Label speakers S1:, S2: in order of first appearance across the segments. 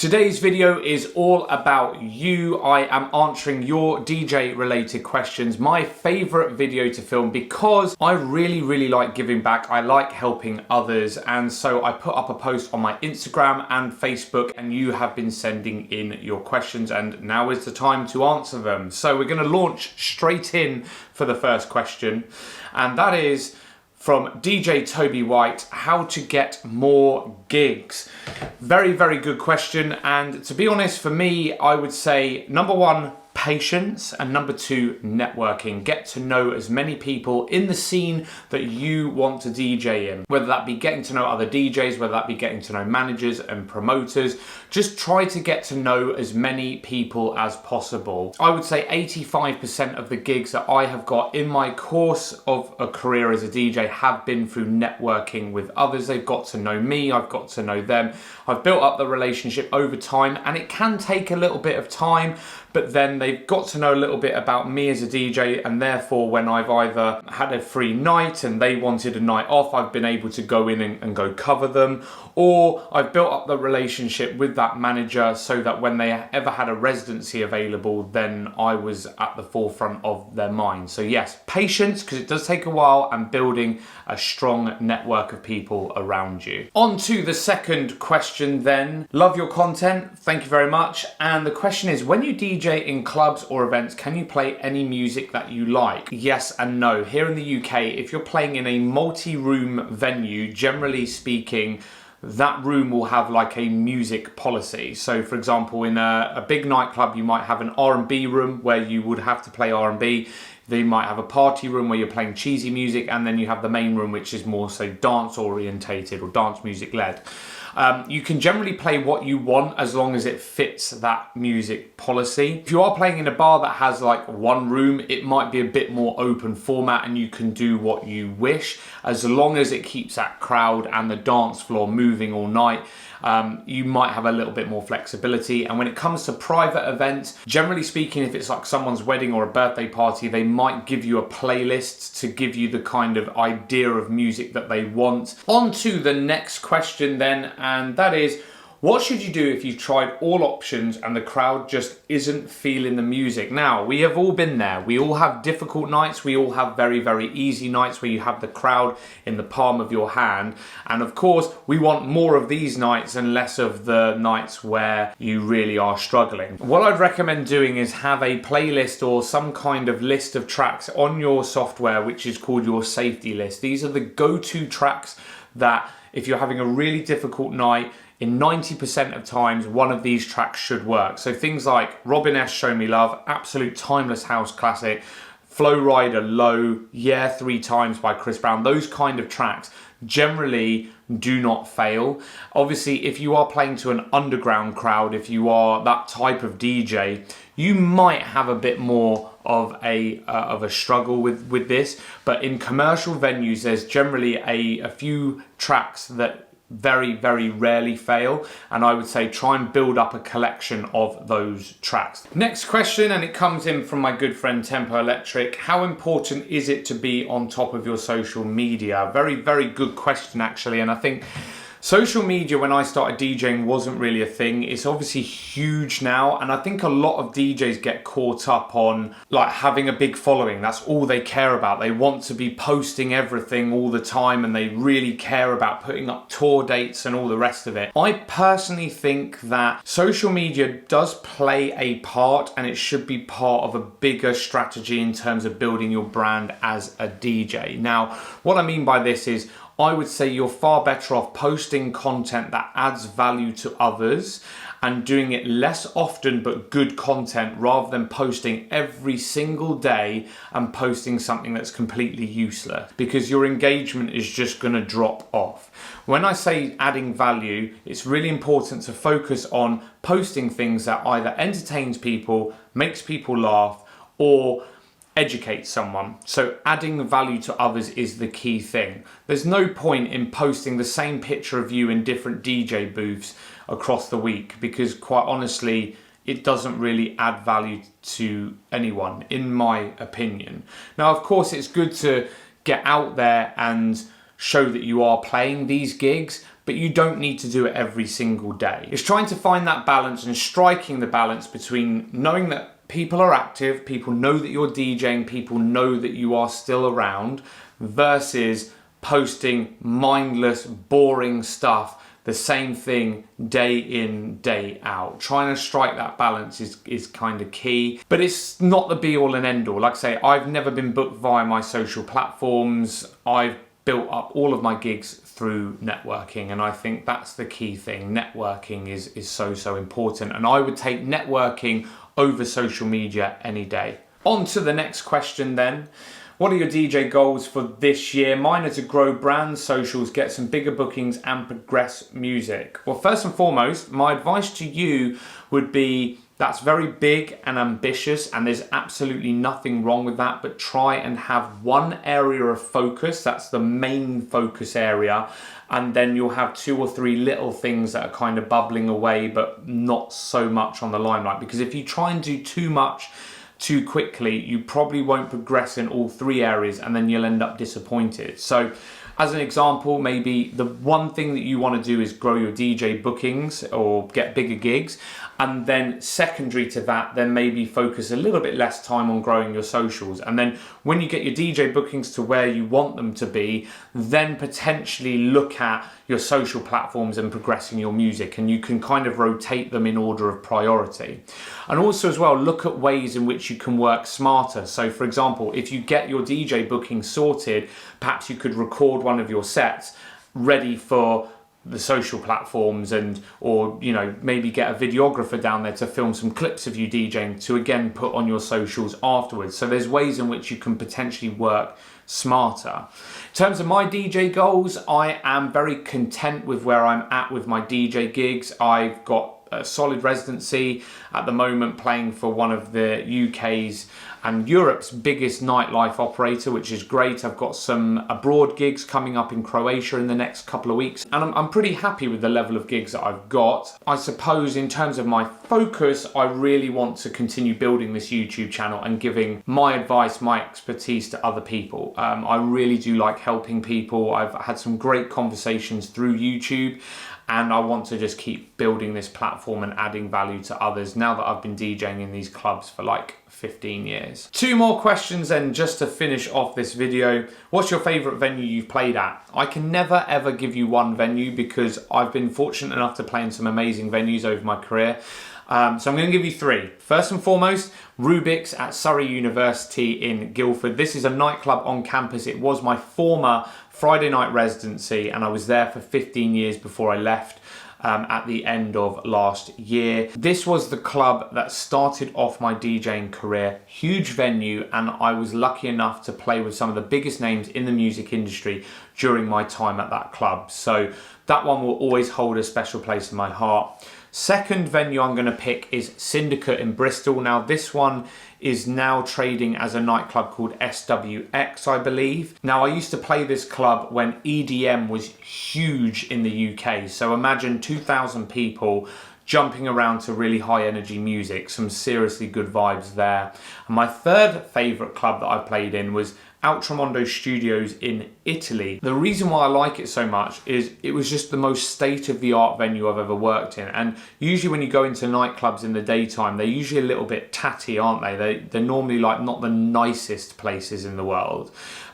S1: Today's video is all about you. I am answering your DJ related questions. My favorite video to film because I really like giving back. I like helping others, and so I put up a post on my Instagram and Facebook, and you have been sending in your questions, and now is the time to answer them. So we're going to launch straight in for the first question, and that is from DJ Toby White: how to get more gigs. Very good question, and to be honest, for me, I would say number one, patience, and number two, networking. Get to know as many people in the scene that you want to DJ in, whether that be getting to know other DJs, whether that be getting to know managers and promoters. Just try to get to know as many people as possible. I would say 85% of the gigs that I have got in my course of a career as a DJ have been through networking with others. They've got to know me, I've got to know them. I've built up the relationship over time, and it can take a little bit of time, but then they've got to know a little bit about me as a DJ, and therefore when I've either had a free night and they wanted a night off, I've been able to go in and go cover them, or I've built up the relationship with that manager so that when they ever had a residency available, then I was at the forefront of their mind. So yes, patience, because it does take a while, and building a strong network of people around you. On to the second question then. Love your content, thank you very much. And the question is, when you DJ in clubs or events, can you play any music that you like? Yes and no. Here in the UK, if you're playing in a multi-room venue, generally speaking, that room will have like a music policy. So for example, in a big nightclub, you might have an R&B room where you would have to play R&B. They might have a party room where you're playing cheesy music, and then you have the main room, which is more, say, dance orientated or dance music led. You can generally play what you want as long as it fits that music policy. If you are playing in a bar that has like one room, it might be a bit more open format and you can do what you wish, as long as it keeps that crowd and the dance floor moving all night. You might have a little bit more flexibility. And when it comes to private events, generally speaking, if it's like someone's wedding or a birthday party, they might give you a playlist to give you the kind of idea of music that they want. On to the next question then, and that is, what should you do if you've tried all options and the crowd just isn't feeling the music? Now, we have all been there. We all have difficult nights. We all have very easy nights where you have the crowd in the palm of your hand. And of course, we want more of these nights and less of the nights where you really are struggling. What I'd recommend doing is have a playlist or some kind of list of tracks on your software, which is called your safety list. These are the go-to tracks that if you're having a really difficult night, in 90% of times, one of these tracks should work. So things like Robin S. Show Me Love, absolute timeless house classic, Flow Rider Low, Yeah 3 Times by Chris Brown, those kind of tracks generally do not fail. Obviously, if you are playing to an underground crowd, if you are that type of DJ, you might have a bit more of a struggle with this, but in commercial venues, there's generally a few tracks that very rarely fail, and I would say try and build up a collection of those tracks. Next question, and it comes in from my good friend Tempo Electric: how important is it to be on top of your social media? Very good question actually, and I think social media, when I started DJing, wasn't really a thing. It's obviously huge now, and I think a lot of DJs get caught up on like having a big following. That's all they care about. They want to be posting everything all the time, and they really care about putting up tour dates and all the rest of it. I personally think that social media does play a part, and it should be part of a bigger strategy in terms of building your brand as a DJ. Now, what I mean by this is, I would say you're far better off posting content that adds value to others and doing it less often but good content, rather than posting every single day and posting something that's completely useless, because your engagement is just going to drop off. When I say adding value, it's really important to focus on posting things that either entertains people, makes people laugh, or educate someone. So adding value to others is the key thing. There's no point in posting the same picture of you in different DJ booths across the week, because quite honestly, it doesn't really add value to anyone, in my opinion. Now, of course, it's good to get out there and show that you are playing these gigs, but you don't need to do it every single day. It's trying to find that balance and striking the balance between knowing that people are active, people know that you're DJing, people know that you are still around, versus posting mindless, boring stuff, the same thing day in, day out. Trying to strike that balance is kind of key, but it's not the be all and end all. Like I say, I've never been booked via my social platforms. I've built up all of my gigs through networking, and I think that's the key thing. Networking is so important, and I would take networking over social media any day. On to the next question then. What are your DJ goals for this year? Mine are to grow brand socials, get some bigger bookings and progress music. Well, first and foremost, my advice to you would be that's very big and ambitious, and there's absolutely nothing wrong with that, but try and have one area of focus. That's the main focus area. And then you'll have 2 or 3 little things that are kind of bubbling away, but not so much on the limelight. Because if you try and do too much too quickly, you probably won't progress in all 3 areas, and then you'll end up disappointed. So as an example, maybe the one thing that you want to do is grow your DJ bookings or get bigger gigs, and then secondary to that, then maybe focus a little bit less time on growing your socials. And then when you get your DJ bookings to where you want them to be, then potentially look at your social platforms and progressing your music, and you can kind of rotate them in order of priority. And also as well, look at ways in which you can work smarter. So for example, if you get your DJ booking sorted, perhaps you could record one of your sets ready for the social platforms, and or maybe get a videographer down there to film some clips of you DJing to again put on your socials afterwards. So there's ways in which you can potentially work smarter. In terms of my DJ goals, I am very content with where I'm at with my DJ gigs. I've got a solid residency at the moment, playing for one of the UK's and Europe's biggest nightlife operator, which is great. I've got some abroad gigs coming up in Croatia in the next couple of weeks, and I'm pretty happy with the level of gigs that I've got. I suppose in terms of my focus, I really want to continue building this YouTube channel and giving my advice, my expertise to other people. I really do like helping people. I've had some great conversations through YouTube, and I want to just keep building this platform and adding value to others now that I've been DJing in these clubs for like 15 years. 2 more questions then, just to finish off this video. What's your favorite venue you've played at? I can never ever give you one venue because I've been fortunate enough to play in some amazing venues over my career. So I'm going to give you 3. First and foremost, Rubik's at Surrey University in Guildford. This is a nightclub on campus. It was my former Friday night residency, and I was there for 15 years before I left at the end of last year. This was the club that started off my DJing career. Huge venue, and I was lucky enough to play with some of the biggest names in the music industry during my time at that club. So that one will always hold a special place in my heart. Second venue I'm going to pick is Syndicate in Bristol. Now this one is now trading as a nightclub called SWX, I believe. Now I used to play this club when EDM was huge in the UK. So imagine 2,000 people jumping around to really high energy music, some seriously good vibes there. And my third favourite club that I played in was Ultramondo Studios in Italy. The reason why I like it so much is it was just the most state-of-the-art venue I've ever worked in. And usually when you go into nightclubs in the daytime, they're usually a little bit tatty, aren't they? They're normally like not the nicest places in the world.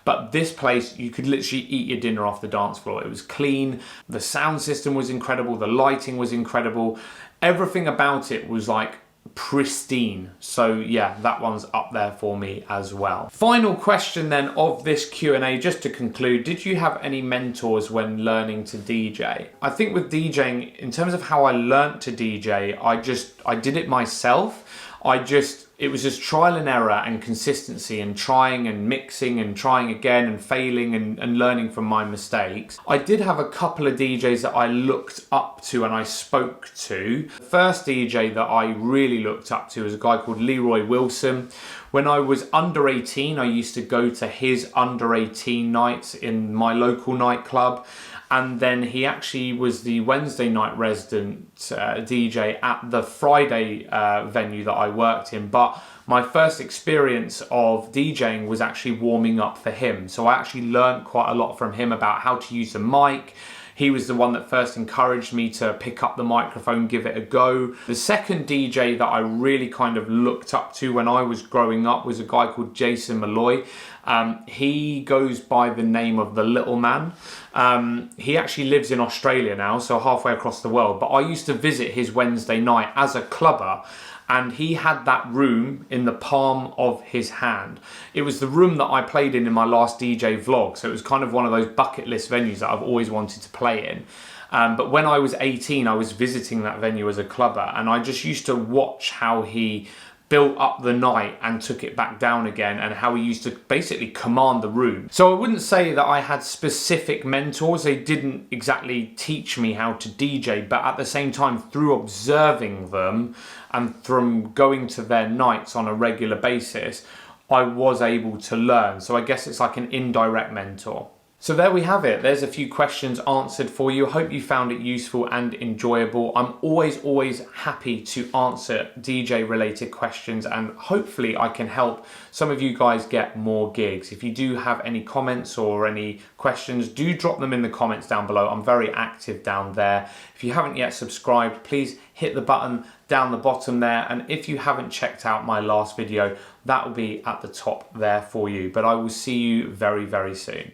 S1: But this place, you could literally eat your dinner off the dance floor. It was clean, the sound system was incredible, the lighting was incredible. Everything about it was like pristine. So yeah, that one's up there for me as well. Final question then of this Q&A, just to conclude, did you have any mentors when learning to DJ? I think with DJing, in terms of how I learnt to DJ, I did it myself. It was just trial and error and consistency and trying and mixing and trying again and failing and learning from my mistakes. I did have a couple of DJs that I looked up to and I spoke to. The first DJ that I really looked up to was a guy called Leroy Wilson. When I was under 18, I used to go to his under 18 nights in my local nightclub. And then he actually was the Wednesday night resident DJ at the Friday venue that I worked in. But my first experience of DJing was actually warming up for him. So I actually learned quite a lot from him about how to use the mic. He was the one that first encouraged me to pick up the microphone, give it a go. The second DJ that I really kind of looked up to when I was growing up was a guy called Jason Malloy. He goes by the name of the Little Man. He actually lives in Australia now, so halfway across the world, but I used to visit his Wednesday night as a clubber, and he had that room in the palm of his hand. It was the room that I played in my last DJ vlog, so it was kind of one of those bucket list venues that I've always wanted to play in. But when I was 18, I was visiting that venue as a clubber, and I just used to watch how he built up the night and took it back down again, and how he used to basically command the room. So I wouldn't say that I had specific mentors. They didn't exactly teach me how to DJ, but at the same time, through observing them and from going to their nights on a regular basis, I was able to learn. So I guess it's like an indirect mentor. So there we have it. There's a few questions answered for you. I hope you found it useful and enjoyable. I'm always happy to answer DJ related questions, and hopefully I can help some of you guys get more gigs. If you do have any comments or any questions, do drop them in the comments down below. I'm very active down there. If you haven't yet subscribed, please hit the button down the bottom there. And if you haven't checked out my last video, that will be at the top there for you. But I will see you very soon.